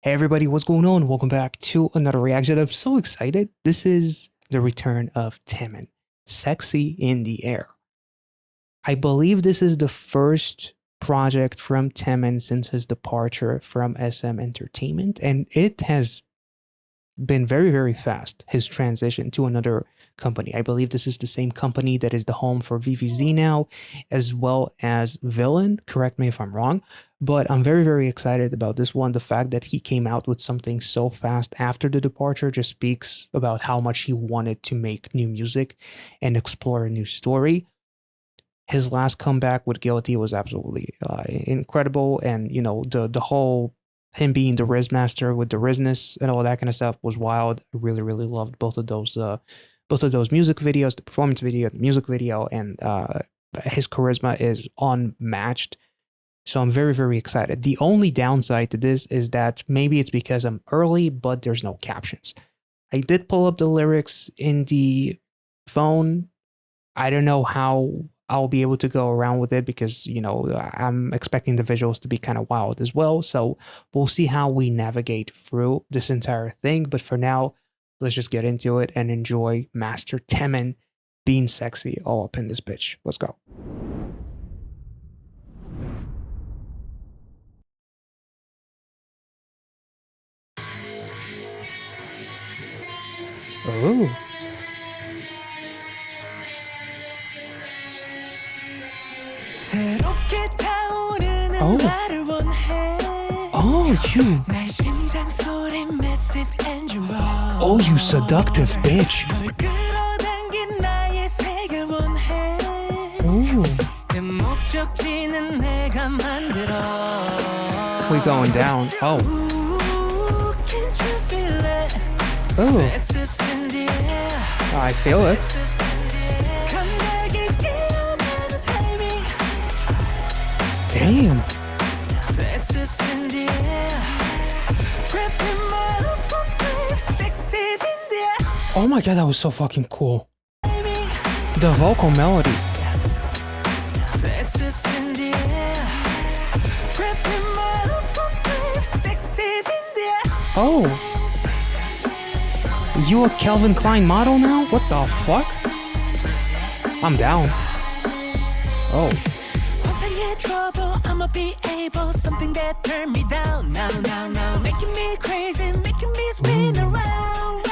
Hey everybody, what's going on? Welcome back to another reaction. I'm so excited. This is the return of TAEMIN, Sexy in the Air. I believe this is the first project from TAEMIN since his departure from SM Entertainment, and it has been very, very fast, his transition to another company. I believe this is the same company that is the home for VVZ now, as well as Villain. Correct me if I'm wrong, but I'm very, very excited about this one. The fact that he came out with something so fast after the departure just speaks about how much he wanted to make new music and explore a new story. His last comeback with Guilty was absolutely incredible, and the whole him being the Riz master with the Rizness and all that kind of stuff was wild. I really, really loved both of those music videos, the performance video, the music video, and his charisma is unmatched. So I'm very, very excited. The only downside to this is that maybe it's because I'm early, but there's no captions. I did pull up the lyrics in the phone. I don't know how I'll be able to go around with it because, I'm expecting the visuals to be kind of wild as well. So we'll see how we navigate through this entire thing. But for now, let's just get into it and enjoy Master TAEMIN being sexy all up in this bitch. Let's go. Oh. You. Oh, you seductive bitch. Ooh. We going down. Oh. Oh. I feel it. Damn. Oh my god, that was so fucking cool. The vocal melody. Oh. You a Calvin Klein model now? What the fuck? I'm down. Oh. I'ma be able, something that turned me down now, making me crazy, making me spin around,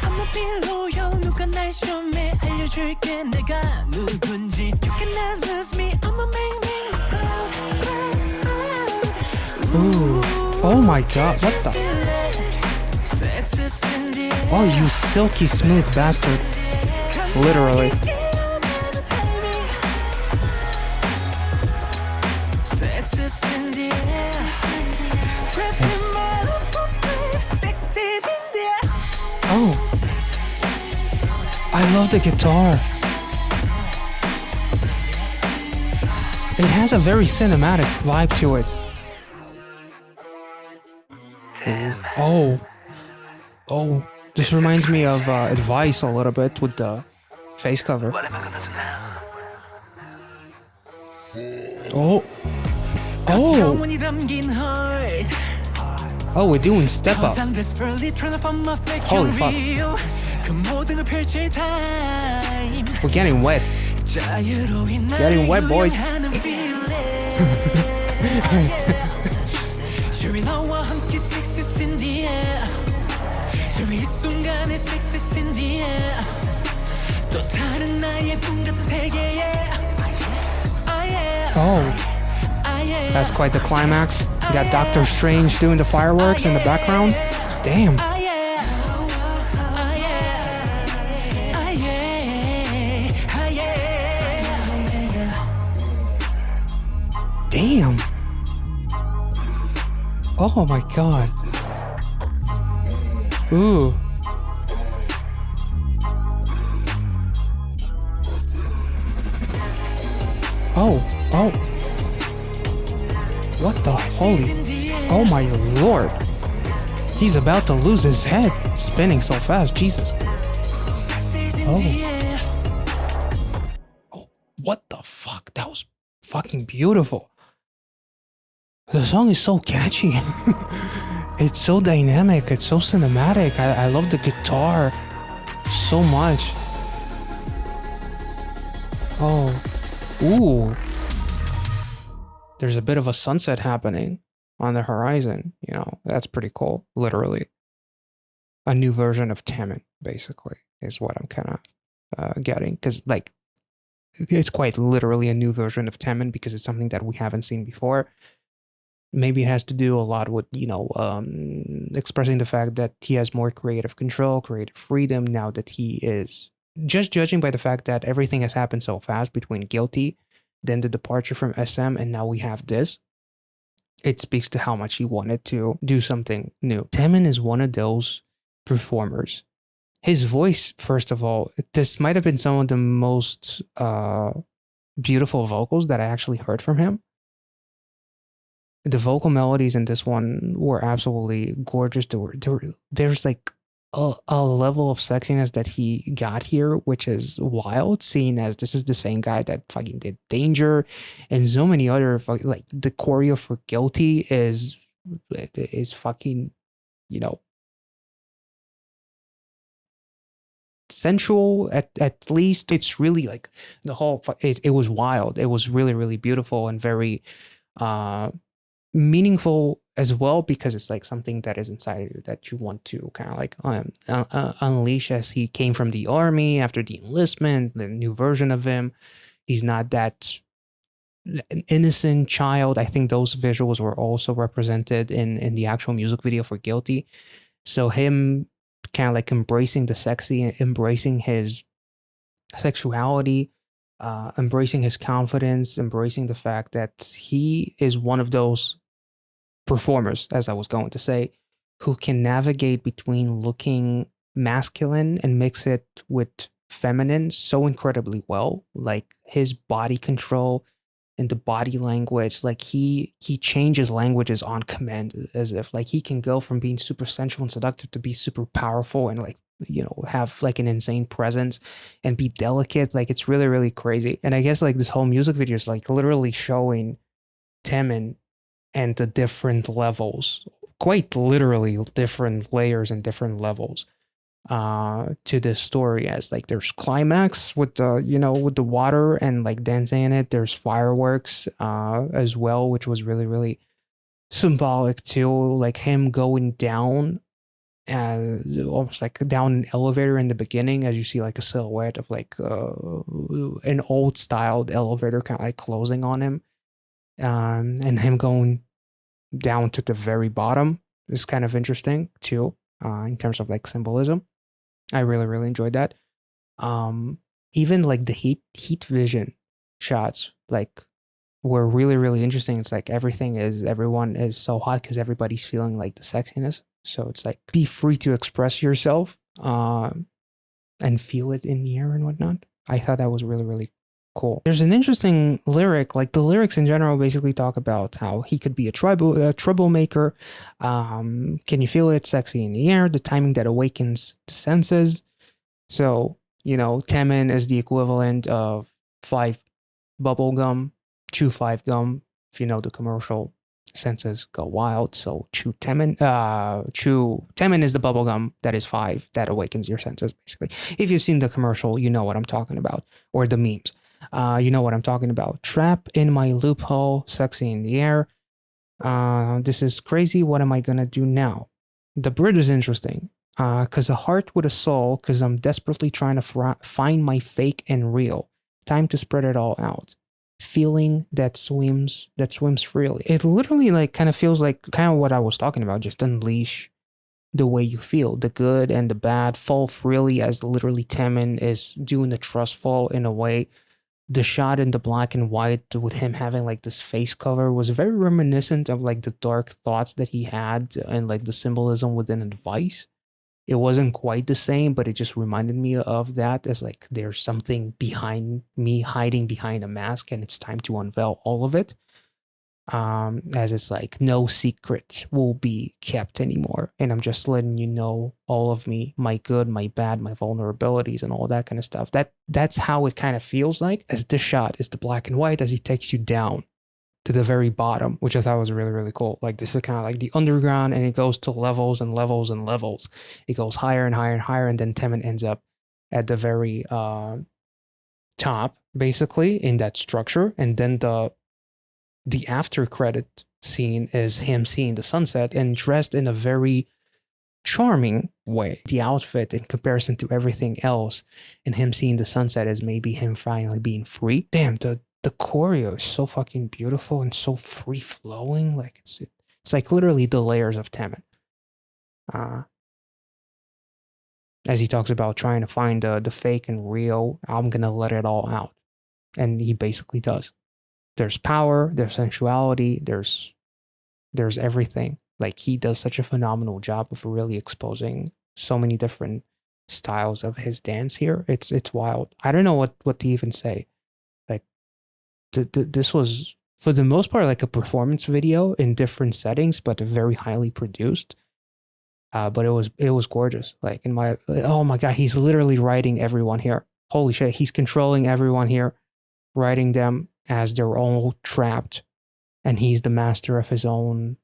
I'ma be loyal, 누가 날 시험해 알려줄게 내가 누군지. You cannot lose me, I'ma make me proud. Ooh, oh my god, what the? Oh, you silky smooth bastard. Literally. Oh, I love the guitar. It has a very cinematic vibe to it. Oh, this reminds me of Advice a little bit with the face cover. Oh, we're doing Step Up. Holy fuck. We're getting wet. Getting wet, boys. Oh, that's quite the climax. You got Doctor Strange doing the fireworks in the background. Damn. Damn. Oh my god. Ooh. Oh. What the holy... Oh my lord. He's about to lose his head. Spinning so fast, Jesus. Oh. Oh, what the fuck? That was fucking beautiful. The song is so catchy. It's so dynamic. It's so cinematic. I love the guitar so much. Oh, ooh. There's a bit of a sunset happening on the horizon. You know, that's pretty cool. Literally. A new version of TAEMIN, basically, is what I'm kind of getting. Because, like, it's quite literally a new version of TAEMIN because it's something that we haven't seen before. Maybe it has to do a lot with, expressing the fact that he has more creative control, creative freedom now that he is just judging by the fact that everything has happened so fast between Guilty, then the departure from SM, and now we have this. It speaks to how much he wanted to do something new. TAEMIN is one of those performers. His voice, first of all, this might have been some of the most beautiful vocals that I actually heard from him. The vocal melodies in this one were absolutely gorgeous. There's like a level of sexiness that he got here, which is wild, seeing as this is the same guy that fucking did Danger and so many other, like the choreo for Guilty is fucking, you know, sensual at least. It's really like the whole, it was wild. It was really, really beautiful and very, meaningful as well because it's like something that is inside of you that you want to kind of like unleash as he came from the army after the enlistment, the new version of him. He's not that innocent child. I think those visuals were also represented in the actual music video for Guilty. So him kind of like embracing the sexy, embracing his sexuality, embracing his confidence, embracing the fact that he is one of those performers, as I was going to say, who can navigate between looking masculine and mix it with feminine so incredibly well. Like his body control and the body language, like he changes languages on command, as if like he can go from being super sensual and seductive to be super powerful and like, you know, have like an insane presence and be delicate. Like it's really, really crazy. And I guess like this whole music video is like literally showing TAEMIN and the different levels, quite literally different layers and different levels to this story. As like there's climax with the, you know, with the water and like dancing in it. There's fireworks as well, which was really, really symbolic too. Like him going down, almost like down an elevator in the beginning, as you see like a silhouette of like an old styled elevator kind of like closing on him, and him going down to the very bottom is kind of interesting too, in terms of like symbolism. I really, really enjoyed that. Um, Even like the heat vision shots, like were really, really interesting. It's like everyone is so hot because everybody's feeling like the sexiness. So it's like be free to express yourself, and feel it in the air and whatnot. I thought that was really, really cool. There's an interesting lyric, like the lyrics in general basically talk about how he could be a troublemaker. Can you feel it? Sexy in the air, the timing that awakens the senses. So, you know, TAEMIN is the equivalent of 5 bubble gum, chew 5 gum. If you know the commercial, senses go wild. So chew TAEMIN is the bubble gum that is 5 that awakens your senses, basically. If you've seen the commercial, you know what I'm talking about, or the memes. You know what I'm talking about. Trap in my loophole, sexy in the air. This is crazy. What am I gonna do now? The bridge is interesting. Cause a heart with a soul. Cause I'm desperately trying to find my fake and real. Time to spread it all out. Feeling that swims freely. It literally like kind of feels like kind of what I was talking about. Just unleash the way you feel, the good and the bad. Fall freely, as literally TAEMIN is doing the trust fall in a way. The shot in the black and white with him having like this face cover was very reminiscent of like the dark thoughts that he had and like the symbolism within advice. It wasn't quite the same, but it just reminded me of that, as like there's something behind me hiding behind a mask and it's time to unveil all of it. As it's like no secret will be kept anymore, and I'm just letting you know all of me, my good, my bad, my vulnerabilities, and all that kind of stuff. That's how it kind of feels like, as this shot is the black and white as he takes you down to the very bottom, which I thought was really, really cool. Like this is kind of like the underground, and it goes to levels and levels and levels. It goes higher and higher and higher, and then Temin ends up at the very top, basically, in that structure. And then the after credit scene is him seeing the sunset and dressed in a very charming way. The outfit in comparison to everything else, and him seeing the sunset is maybe him finally being free. Damn, the choreo is so fucking beautiful and so free flowing. Like it's like literally the layers of Temin. As he talks about trying to find the fake and real, I'm gonna let it all out, and he basically does. There's power, there's sensuality, there's everything. Like he does such a phenomenal job of really exposing so many different styles of his dance here. It's wild. I don't know what to even say. Like this was for the most part like a performance video in different settings, but very highly produced. But it was gorgeous. Like oh my god, he's literally writing everyone here. Holy shit, he's controlling everyone here, writing them as they're all trapped, and he's the master of his own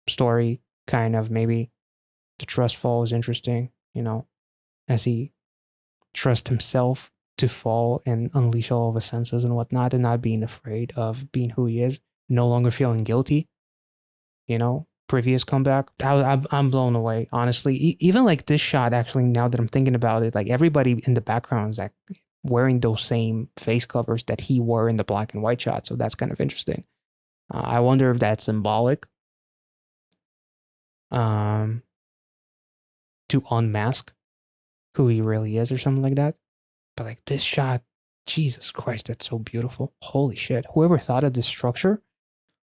story, kind of. Maybe the trust fall is interesting, as he trusts himself to fall and unleash all of his senses and whatnot, and not being afraid of being who he is, no longer feeling guilty, previous comeback. I'm blown away, honestly. Even like this shot, actually, now that I'm thinking about it, like everybody in the background is like wearing those same face covers that he wore in the black and white shot, so that's kind of interesting. I wonder if that's symbolic to unmask who he really is or something like that. But like this shot, Jesus Christ, that's so beautiful. Holy shit. Whoever thought of this structure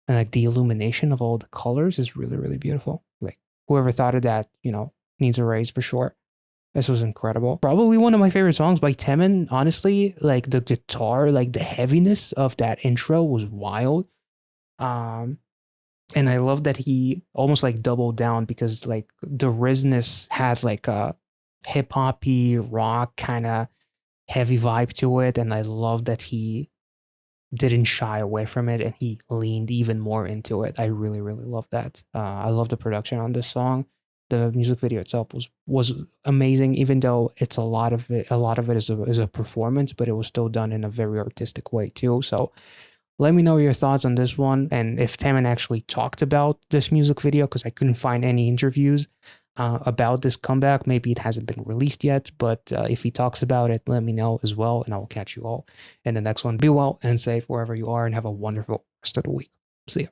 and like the illumination of all the colors is really, really beautiful. Like whoever thought of that, needs a raise for sure. This was incredible. Probably one of my favorite songs by Temin, honestly. Like the guitar, like the heaviness of that intro was wild. And I love that he almost like doubled down, because like the Rizness has like a hip hoppy rock kind of heavy vibe to it, and I love that he didn't shy away from it and he leaned even more into it. I really, really love that. I love the production on this song. The music video itself was amazing, even though it's a lot of it is a performance, but it was still done in a very artistic way too. So let me know your thoughts on this one, and if Taemin actually talked about this music video, because I couldn't find any interviews about this comeback. Maybe it hasn't been released yet, but if he talks about it, let me know as well, and I will catch you all in the next one. Be well and safe wherever you are, and have a wonderful rest of the week. See ya.